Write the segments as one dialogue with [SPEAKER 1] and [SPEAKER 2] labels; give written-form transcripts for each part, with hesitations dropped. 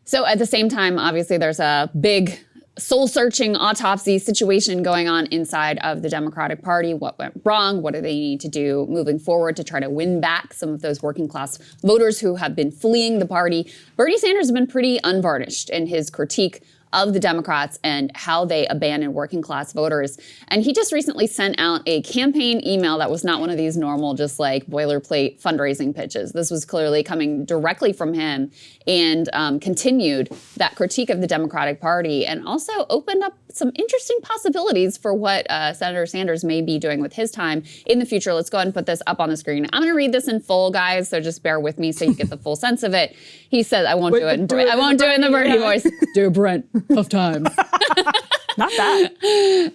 [SPEAKER 1] So at the same time, obviously, there's a big soul-searching autopsy situation going on inside of the Democratic Party. What went wrong? What do they need to do moving forward to try to win back some of those working class voters who have been fleeing the party? Bernie Sanders has been pretty unvarnished in his critique of the Democrats and how they abandon working class voters. And he just recently sent out a campaign email that was not one of these normal, just like boilerplate fundraising pitches. This was clearly coming directly from him and continued that critique of the Democratic Party and also opened up some interesting possibilities for what Senator Sanders may be doing with his time in the future. Let's go ahead and put this up on the screen. I'm going to read this in full, guys, so just bear with me so you get the full sense of it. He says, I won't do it in the Bernie voice. Dear Brent, tough times.
[SPEAKER 2] Not that.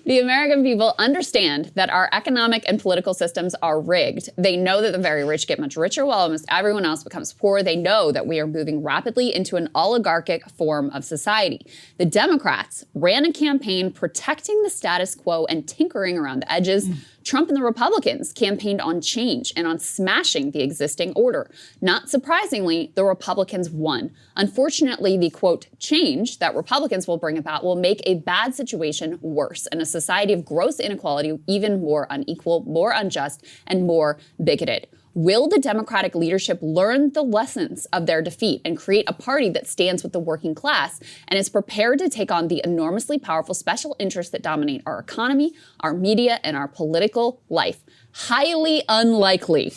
[SPEAKER 1] The American people understand that our economic and political systems are rigged. They know that the very rich get much richer while almost everyone else becomes poor. They know that we are moving rapidly into an oligarchic form of society. The Democrats ran a campaign protecting the status quo and tinkering around the edges. Trump and the Republicans campaigned on change and on smashing the existing order. Not surprisingly, the Republicans won. Unfortunately, the, quote, change that Republicans will bring about will make a bad situation worse and a society of gross inequality even more unequal, more unjust, and more bigoted. Will the Democratic leadership learn the lessons of their defeat and create a party that stands with the working class and is prepared to take on the enormously powerful special interests that dominate our economy, our media, and our political life? Highly unlikely.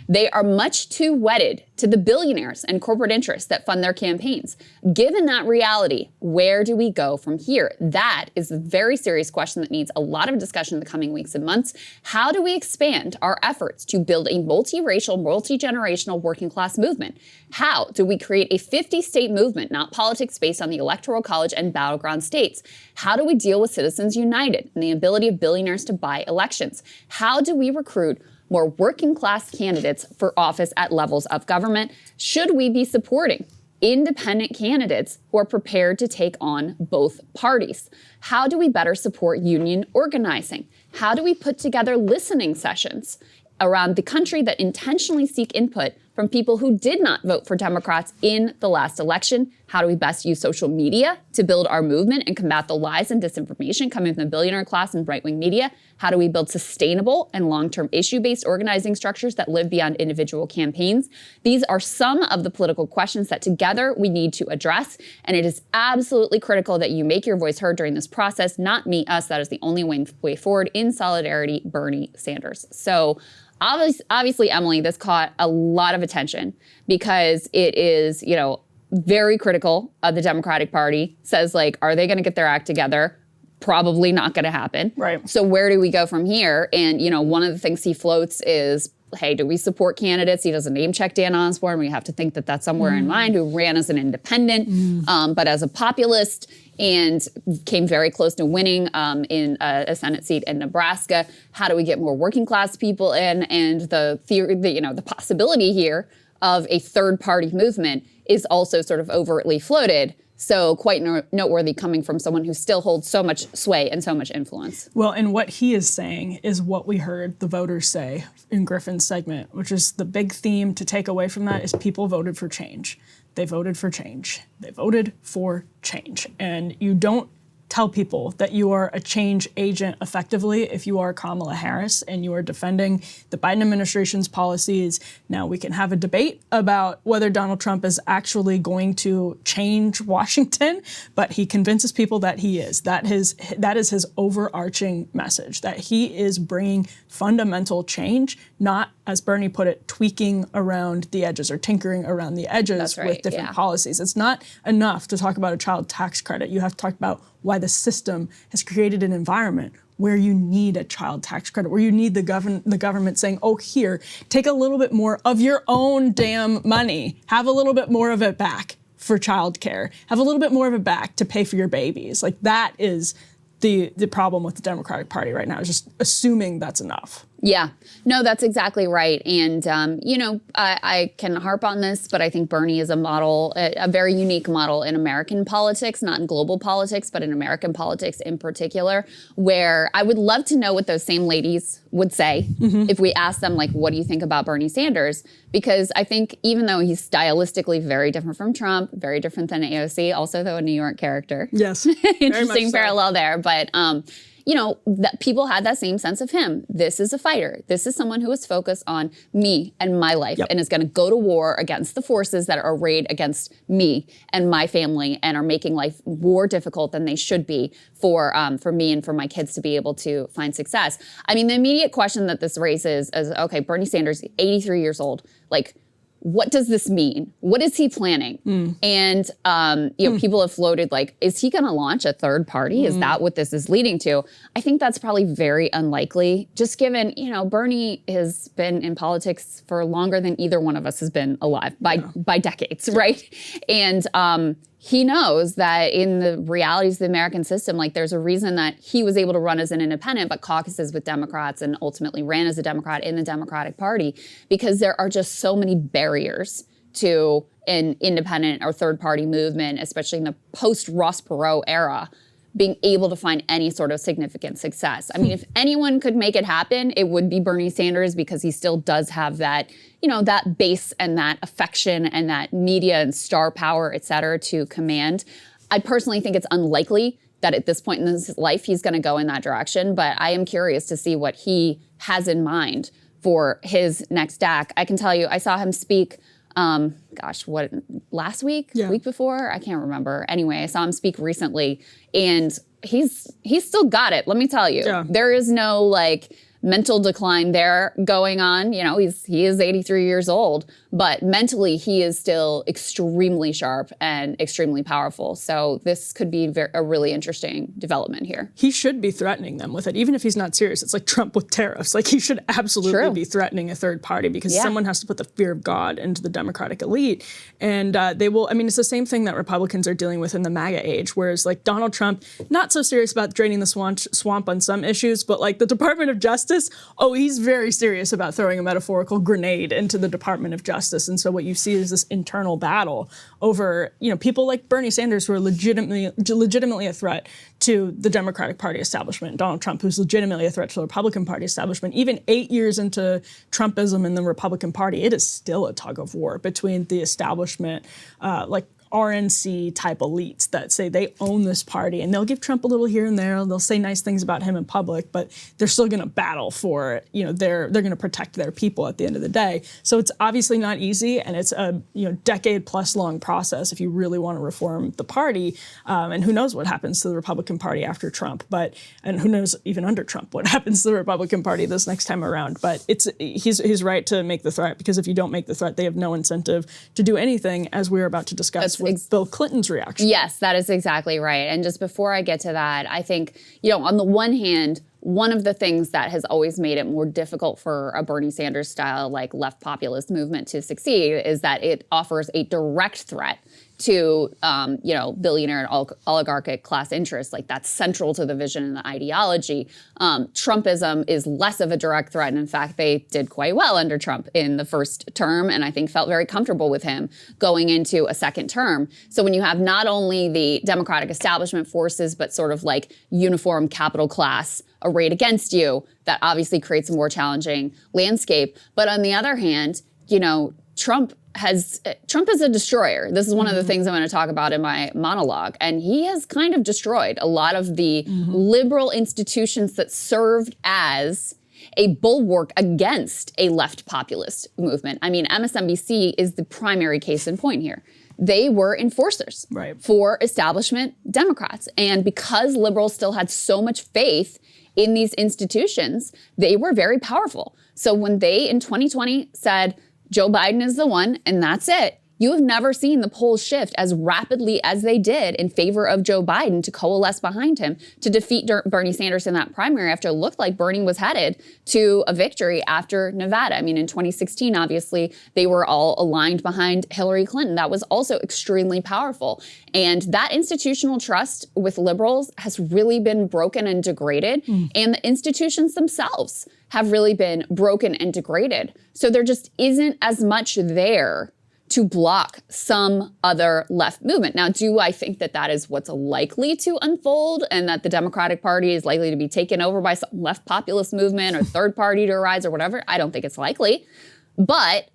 [SPEAKER 1] They are much too wedded to the billionaires and corporate interests that fund their campaigns. Given that reality, where do we go from here? That is a very serious question that needs a lot of discussion in the coming weeks and months. How do we expand our efforts to build a multiracial, multi-generational working class movement? How do we create a 50-state movement, not politics based on the Electoral College and battleground states? How do we deal with Citizens United and the ability of billionaires to buy elections? How do we recruit more working class candidates for office at levels of government? Should we be supporting independent candidates who are prepared to take on both parties? How do we better support union organizing? How do we put together listening sessions around the country that intentionally seek input from people who did not vote for Democrats in the last election? How do we best use social media to build our movement and combat the lies and disinformation coming from the billionaire class and right-wing media? How do we build sustainable and long-term issue-based organizing structures that live beyond individual campaigns? These are some of the political questions that together we need to address, and it is absolutely critical that you make your voice heard during this process, not me, us. That is the only way forward. In solidarity, Bernie Sanders. So obviously, Emily, this caught a lot of attention because it is, very critical of the Democratic Party. Says, like, are they going to get their act together? Probably not going to happen.
[SPEAKER 2] Right.
[SPEAKER 1] So where do we go from here? And, one of the things he floats is, hey, do we support candidates? He doesn't name check Dan Osborne. We have to think that that's somewhere in mind, who ran as an independent, but as a populist, and came very close to winning in a Senate seat in Nebraska. How do we get more working class people in? And the theory, the possibility here of a third party movement is also sort of overtly floated. So quite noteworthy coming from someone who still holds so much sway and so much influence.
[SPEAKER 2] Well, and what he is saying is what we heard the voters say in Griffin's segment, which is the big theme to take away from that is people voted for change. They voted for change. They voted for change. And you don't tell people that you are a change agent effectively if you are Kamala Harris and you are defending the Biden administration's policies. Now, we can have a debate about whether Donald Trump is actually going to change Washington, but he convinces people that he is. That is his overarching message, that he is bringing fundamental change, not, as Bernie put it, tweaking around the edges or tinkering around the edges with different policies. It's not enough to talk about a child tax credit. You have to talk about why the system has created an environment where you need a child tax credit, where you need the government saying, oh, here, take a little bit more of your own damn money. Have a little bit more of it back for childcare. Have a little bit more of it back to pay for your babies. Like, that is the problem with the Democratic Party right now, is just assuming that's enough.
[SPEAKER 1] Yeah, no, that's exactly right. And, I can harp on this, but I think Bernie is a model, a very unique model in American politics, not in global politics, but in American politics in particular, where I would love to know what those same ladies would say if we asked them, like, what do you think about Bernie Sanders? Because I think even though he's stylistically very different from Trump, very different than AOC, also though a New York character.
[SPEAKER 2] Yes.
[SPEAKER 1] Interesting parallel there. But, that people had that same sense of him. This is a fighter. This is someone who is focused on me and my life and is going to go to war against the forces that are arrayed against me and my family and are making life more difficult than they should be for me and for my kids to be able to find success. I mean, the immediate question that this raises is, okay, Bernie Sanders, 83 years old, like, what does this mean? What is he planning? And, people have floated like, is he going to launch a third party? Is that what this is leading to? I think that's probably very unlikely, just given, Bernie has been in politics for longer than either one of us has been alive by decades, right? And he knows that in the realities of the American system, like there's a reason that he was able to run as an independent, but caucuses with Democrats and ultimately ran as a Democrat in the Democratic Party, because there are just so many barriers to an independent or third party movement, especially in the post-Ross Perot era, being able to find any sort of significant success. I mean, if anyone could make it happen, it would be Bernie Sanders, because he still does have that, that base and that affection and that media and star power, et cetera, to command. I personally think it's unlikely that at this point in his life, he's going to go in that direction. But I am curious to see what he has in mind for his next act. I can tell you, I saw him speak last week, week before? I can't remember. Anyway, I saw him speak recently, and he's still got it. Let me tell you, there is no mental decline there going on. He is 83 years old, but mentally he is still extremely sharp and extremely powerful. So this could be a really interesting development here.
[SPEAKER 2] He should be threatening them with it, even if he's not serious. It's like Trump with tariffs. Like, he should absolutely be threatening a third party, because someone has to put the fear of God into the Democratic elite. And they will, it's the same thing that Republicans are dealing with in the MAGA age, whereas Donald Trump, not so serious about draining the swamp on some issues, but the Department of Justice, he's very serious about throwing a metaphorical grenade into the Department of Justice. And so what you see is this internal battle over, people like Bernie Sanders, who are legitimately a threat to the Democratic Party establishment, Donald Trump, who's legitimately a threat to the Republican Party establishment. Even 8 years into Trumpism in the Republican Party, it is still a tug of war between the establishment, RNC type elites that say they own this party, and they'll give Trump a little here and there. They'll say nice things about him in public, but they're still going to battle for, they're going to protect their people at the end of the day. So it's obviously not easy, and it's a decade plus long process if you really want to reform the party. And who knows what happens to the Republican Party after Trump, and who knows even under Trump what happens to the Republican Party this next time around. But he's right to make the threat, because if you don't make the threat, they have no incentive to do anything, as we're about to discuss with Bill Clinton's reaction.
[SPEAKER 1] Yes, that is exactly right. And just before I get to that, I think, on the one hand, one of the things that has always made it more difficult for a Bernie Sanders style, left populist movement to succeed is that it offers a direct threat to, billionaire and oligarchic class interests. That's central to the vision and the ideology. Trumpism is less of a direct threat. And in fact, they did quite well under Trump in the first term, and I think felt very comfortable with him going into a second term. So when you have not only the Democratic establishment forces, but sort of uniform capital class arrayed against you, that obviously creates a more challenging landscape. But on the other hand, Trump is a destroyer. This is one of the things I'm going to talk about in my monologue. And he has kind of destroyed a lot of the liberal institutions that served as a bulwark against a left populist movement. MSNBC is the primary case in point here. They were enforcers for establishment Democrats. And because liberals still had so much faith in these institutions, they were very powerful. So when they, in 2020, said, Joe Biden is the one, and that's it, You have never seen the polls shift as rapidly as they did in favor of Joe Biden to coalesce behind him to defeat Bernie Sanders in that primary after it looked like Bernie was headed to a victory after Nevada. I mean, in 2016, obviously, they were all aligned behind Hillary Clinton. That was also extremely powerful. And that institutional trust with liberals has really been broken and degraded. And the institutions themselves have really been broken and degraded. So there just isn't as much there to block some other left movement. Now, do I think that that is what's likely to unfold and that the Democratic Party is likely to be taken over by some left populist movement or third party to arise or whatever? I don't think it's likely. But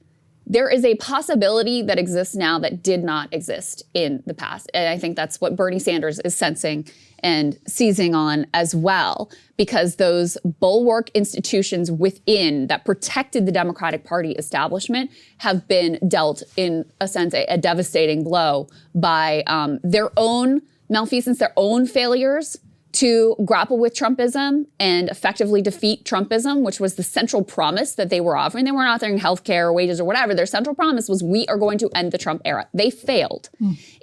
[SPEAKER 1] there is a possibility that exists now that did not exist in the past. And I think that's what Bernie Sanders is sensing and seizing on as well, because those bulwark institutions within that protected the Democratic Party establishment have been dealt, in a sense, a devastating blow by their own malfeasance, their own failures to grapple with Trumpism and effectively defeat Trumpism, which was the central promise that they were offering. They weren't offering healthcare or wages or whatever. Their central promise was, we are going to end the Trump era. They failed.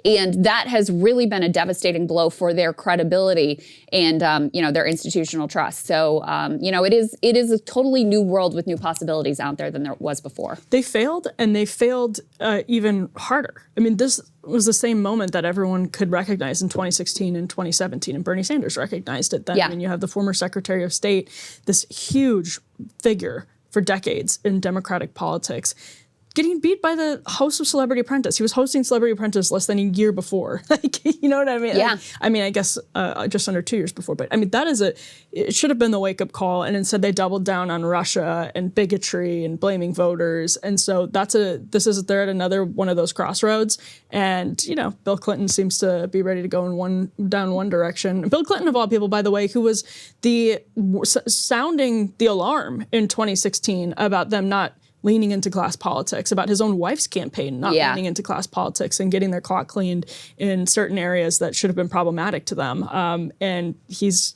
[SPEAKER 1] And that has really been a devastating blow for their credibility and, their institutional trust. So, it is a totally new world with new possibilities out there than there was before.
[SPEAKER 2] They failed, and they failed even harder. I mean, this was the same moment that everyone could recognize in 2016 and 2017, and Bernie Sanders recognized it then.
[SPEAKER 1] Yeah.
[SPEAKER 2] I mean, you have the former Secretary of State, this huge figure for decades in Democratic politics, getting beat by the host of Celebrity Apprentice. He was hosting Celebrity Apprentice less than a year before. You know what I mean?
[SPEAKER 1] Yeah.
[SPEAKER 2] I guess just under 2 years before. But I mean, it should have been the wake-up call. And instead they doubled down on Russia and bigotry and blaming voters. And so they're at another one of those crossroads. And, Bill Clinton seems to be ready to go down one direction. Bill Clinton, of all people, by the way, who was sounding the alarm in 2016 about them not leaning into class politics, about his own wife's campaign not leaning into class politics and getting their clock cleaned in certain areas that should have been problematic to them. And he's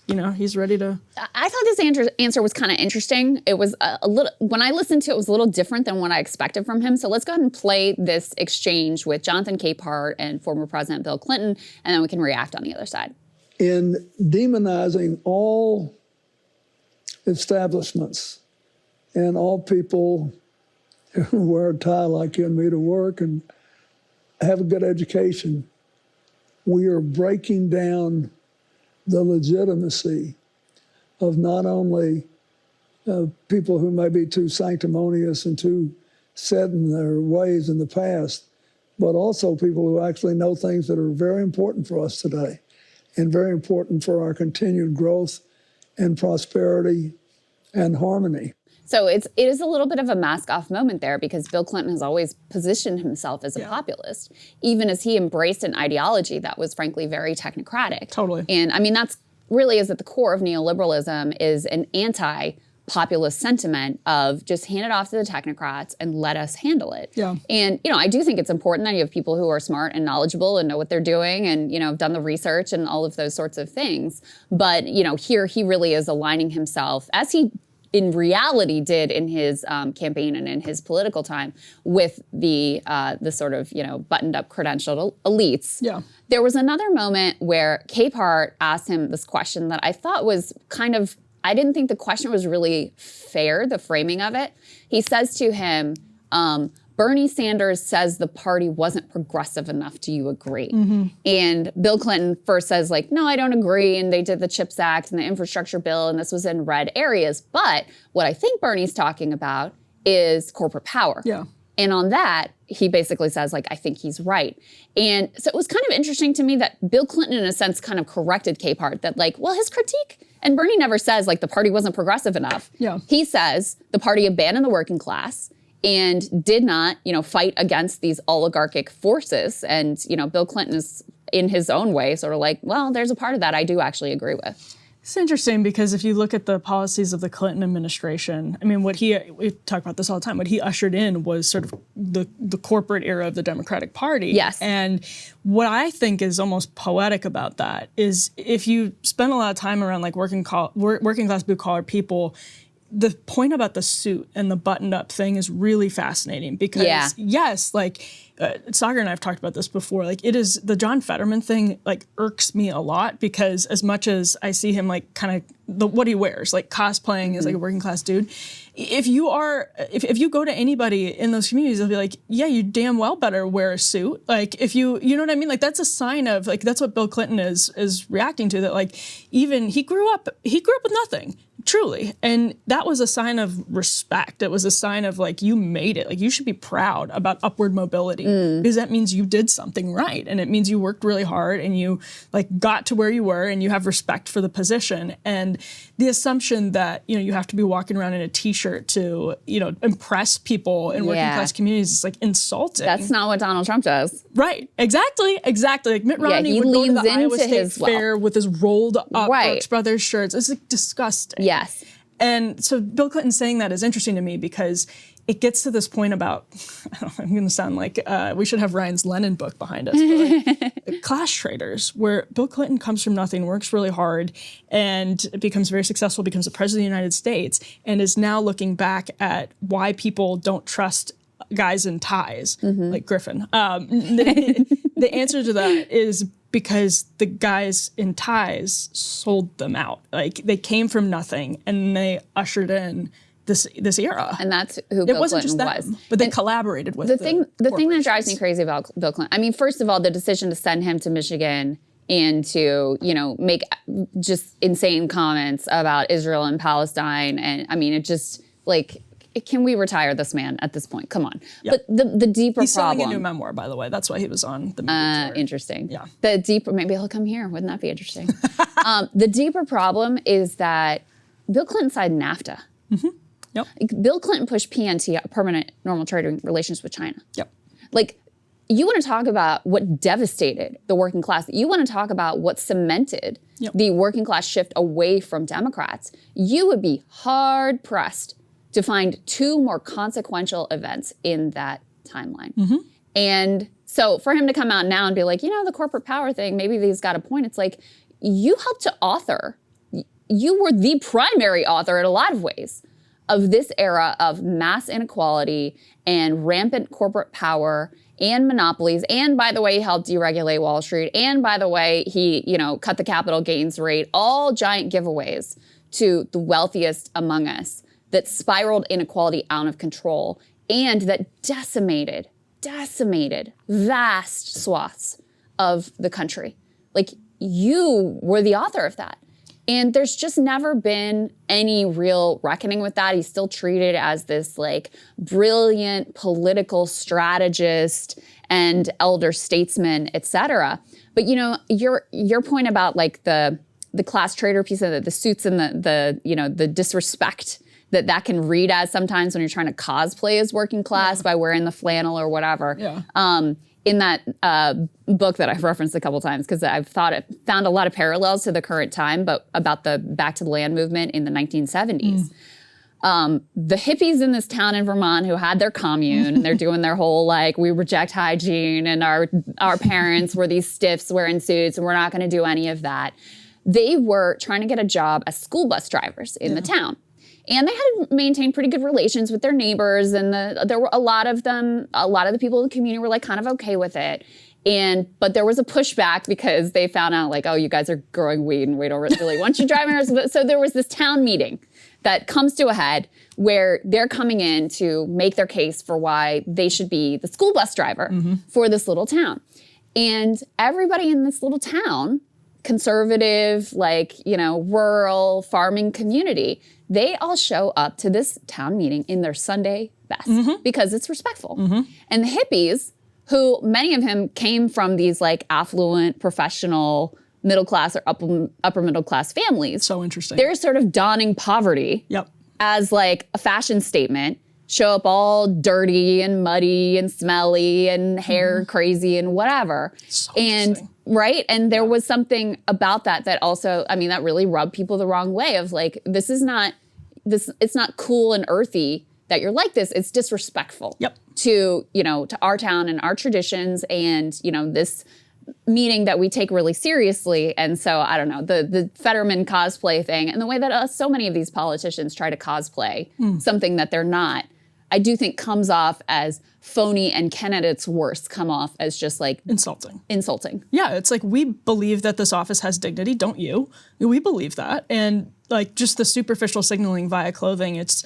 [SPEAKER 2] ready to.
[SPEAKER 1] I thought this answer was kind of interesting. It was a little, when I listened to it, it was a little different than what I expected from him. So let's go ahead and play this exchange with Jonathan Capehart and former President Bill Clinton, and then we can react on the other side.
[SPEAKER 3] In demonizing all establishments and all people who wear a tie like you and me to work and have a good education, we are breaking down the legitimacy of not only people who may be too sanctimonious and too set in their ways in the past, but also people who actually know things that are very important for us today and very important for our continued growth and prosperity and harmony.
[SPEAKER 1] So it is a little bit of a mask-off moment there, because Bill Clinton has always positioned himself as a populist, even as he embraced an ideology that was, frankly, very technocratic.
[SPEAKER 2] Totally.
[SPEAKER 1] And I mean, that's really is at the core of neoliberalism, is an anti-populist sentiment of just hand it off to the technocrats and let us handle it.
[SPEAKER 2] Yeah.
[SPEAKER 1] And, I do think it's important that you have people who are smart and knowledgeable and know what they're doing and, have done the research and all of those sorts of things. But, here he really is aligning himself, as he in reality did in his campaign and in his political time, with the sort of, buttoned up credentialed elites.
[SPEAKER 2] Yeah.
[SPEAKER 1] There was another moment where Capehart asked him this question that I thought was I didn't think the question was really fair, the framing of it. He says to him, Bernie Sanders says the party wasn't progressive enough. Do you agree? Mm-hmm. And Bill Clinton first says, no, I don't agree. And they did the CHIPS Act and the infrastructure bill, and this was in red areas. But what I think Bernie's talking about is corporate power.
[SPEAKER 2] Yeah.
[SPEAKER 1] And on that, he basically says, I think he's right. And so it was kind of interesting to me that Bill Clinton, in a sense, kind of corrected Capehart that, his critique, and Bernie never says, the party wasn't progressive enough.
[SPEAKER 2] Yeah.
[SPEAKER 1] He says the party abandoned the working class and did not, fight against these oligarchic forces. And, Bill Clinton is, in his own way, sort of there's a part of that I do actually agree with.
[SPEAKER 2] It's interesting because if you look at the policies of the Clinton administration, I mean, we talk about this all the time, what he ushered in was sort of the corporate era of the Democratic Party.
[SPEAKER 1] Yes.
[SPEAKER 2] And what I think is almost poetic about that is if you spend a lot of time around working class blue collar people, the point about the suit and the buttoned up thing is really fascinating because yes, like Sagar and I have talked about this before. Like it is the John Fetterman thing like irks me a lot because as much as I see him like kind of what he wears, like cosplaying as like a working class dude. If you go to anybody in those communities, they'll be like, yeah, you damn well better wear a suit. Like if you know what I mean? Like that's a sign of like, that's what Bill Clinton is reacting to, that like even he grew up with nothing. Truly. And that was a sign of respect. It was a sign of like, you made it. Like you should be proud about upward mobility because that means you did something right. And it means you worked really hard and you like got to where you were and you have respect for the position. And the assumption that, you know, you have to be walking around in a t-shirt to, you know, impress people in working class communities is like insulting.
[SPEAKER 1] That's not what Donald Trump does.
[SPEAKER 2] Right. Exactly. Like Mitt Romney would go to the Iowa State Fair with his rolled up Brooks Brothers shirts. It's like disgusting.
[SPEAKER 1] Yes.
[SPEAKER 2] And so Bill Clinton saying that is interesting to me because it gets to this point about, I'm going to sound like we should have Ryan's Lenin book behind us, but like, class traders, where Bill Clinton comes from nothing, works really hard, and becomes very successful, becomes the president of the United States, and is now looking back at why people don't trust guys in ties, like Griffin. The answer to that is because the guys in ties sold them out. Like they came from nothing and they ushered in this era.
[SPEAKER 1] And that's who Bill Clinton was.
[SPEAKER 2] But they collaborated with
[SPEAKER 1] the thing that drives me crazy about Bill Clinton. I mean, first of all, the decision to send him to Michigan and to, you know, make just insane comments about Israel and Palestine. And I mean, it just like, can we retire this man at this point? Come on. Yep. But the deeper
[SPEAKER 2] He's
[SPEAKER 1] problem.
[SPEAKER 2] selling a new memoir, by the way. That's why he was on the movie tour.
[SPEAKER 1] Interesting.
[SPEAKER 2] Yeah.
[SPEAKER 1] The deeper, maybe he'll come here. Wouldn't that be interesting? The deeper problem is that Bill Clinton signed NAFTA.
[SPEAKER 2] Yep.
[SPEAKER 1] Bill Clinton pushed PNT, permanent normal trading relations with China.
[SPEAKER 2] Yep.
[SPEAKER 1] Like, you want to talk about what devastated the working class. You want to talk about what cemented the working class shift away from Democrats. You would be hard pressed to find two more consequential events in that timeline. And so for him to come out now and be like, you know, the corporate power thing, maybe he's got a point. It's like, you helped to author. You were the primary author in a lot of ways of this era of mass inequality and rampant corporate power and monopolies. And by the way, he helped deregulate Wall Street. And by the way, he, you know, cut the capital gains rate, all giant giveaways to the wealthiest among us that spiraled inequality out of control and that decimated vast swaths of the country. Like, you were the author of that. And there's just never been any real reckoning with that. He's still treated as this like brilliant political strategist and elder statesman, et cetera. But you know, your point about like the class trader piece of the suits and the you know, the disrespect that can read as sometimes when you're trying to cosplay as working class by wearing the flannel or whatever. In that book that I've referenced a couple times, because I've found a lot of parallels to the current time, but about the Back to the Land movement in the 1970s. The hippies in this town in Vermont who had their commune, and they're doing their whole like, we reject hygiene, and our parents were these stiffs wearing suits, and we're not going to do any of that. They were trying to get a job as school bus drivers in the town. And they had maintained pretty good relations with their neighbors, and there were a lot of the people in the community were like kind of okay with it. But there was a pushback because they found out like, oh, you guys are growing weed and we don't really want you driving us. So there was this town meeting that comes to a head where they're coming in to make their case for why they should be the school bus driver for this little town. And everybody in this little town, conservative, like, you know, rural farming community, they all show up to this town meeting in their Sunday best because it's respectful. And the hippies, who many of them came from these like affluent, professional, middle class or upper middle class families.
[SPEAKER 2] So interesting.
[SPEAKER 1] They're sort of donning poverty as like a fashion statement, show up all dirty and muddy and smelly and hair crazy and whatever.
[SPEAKER 2] So
[SPEAKER 1] and right. And there was something about that also, I mean, that really rubbed people the wrong way of like, it's not cool and earthy that you're like this. It's disrespectful to, you know, to our town and our traditions and, you know, this meaning that we take really seriously. And so, I don't know, the Fetterman cosplay thing and the way that so many of these politicians try to cosplay something that they're not, I do think comes off as phony, and can at its worst come off as just like
[SPEAKER 2] Insulting.
[SPEAKER 1] Yeah,
[SPEAKER 2] it's like, we believe that this office has dignity, don't you? We believe that. And like just the superficial signaling via clothing, it's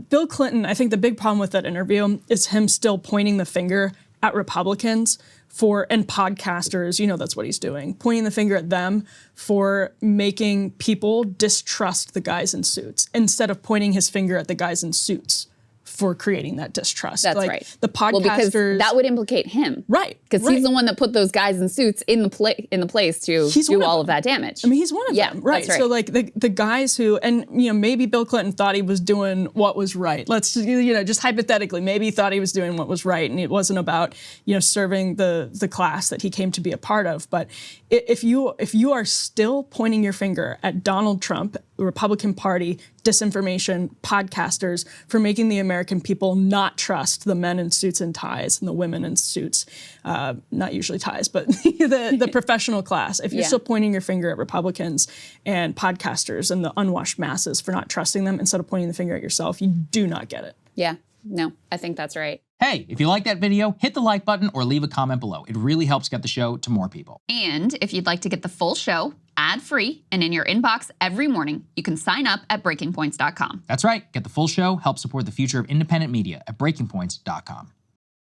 [SPEAKER 2] Bill Clinton. I think the big problem with that interview is him still pointing the finger at Republicans and podcasters, that's what he's doing, pointing the finger at them for making people distrust the guys in suits instead of pointing his finger at the guys in suits for creating that distrust.
[SPEAKER 1] That's
[SPEAKER 2] like,
[SPEAKER 1] right.
[SPEAKER 2] The podcasters,
[SPEAKER 1] well, because that would implicate him,
[SPEAKER 2] right?
[SPEAKER 1] Because he's the one that put those guys in suits in the place to do all of that damage.
[SPEAKER 2] I mean, he's one of them, right?
[SPEAKER 1] That's right.
[SPEAKER 2] So like the guys who, and maybe Bill Clinton thought he was doing what was right. Let's just hypothetically, maybe he thought he was doing what was right, and it wasn't about serving the class that he came to be a part of. But if you are still pointing your finger at Donald Trump, the Republican Party, disinformation, podcasters, for making the American people not trust the men in suits and ties and the women in suits, not usually ties, but the professional class. If you're still pointing your finger at Republicans and podcasters and the unwashed masses for not trusting them instead of pointing the finger at yourself, you do not get it.
[SPEAKER 1] Yeah, no, I think that's right.
[SPEAKER 4] Hey, if you like that video, hit the like button or leave a comment below. It really helps get the show to more people.
[SPEAKER 1] And if you'd like to get the full show ad-free and in your inbox every morning, you can sign up at breakingpoints.com.
[SPEAKER 4] That's right. Get the full show, help support the future of independent media at breakingpoints.com.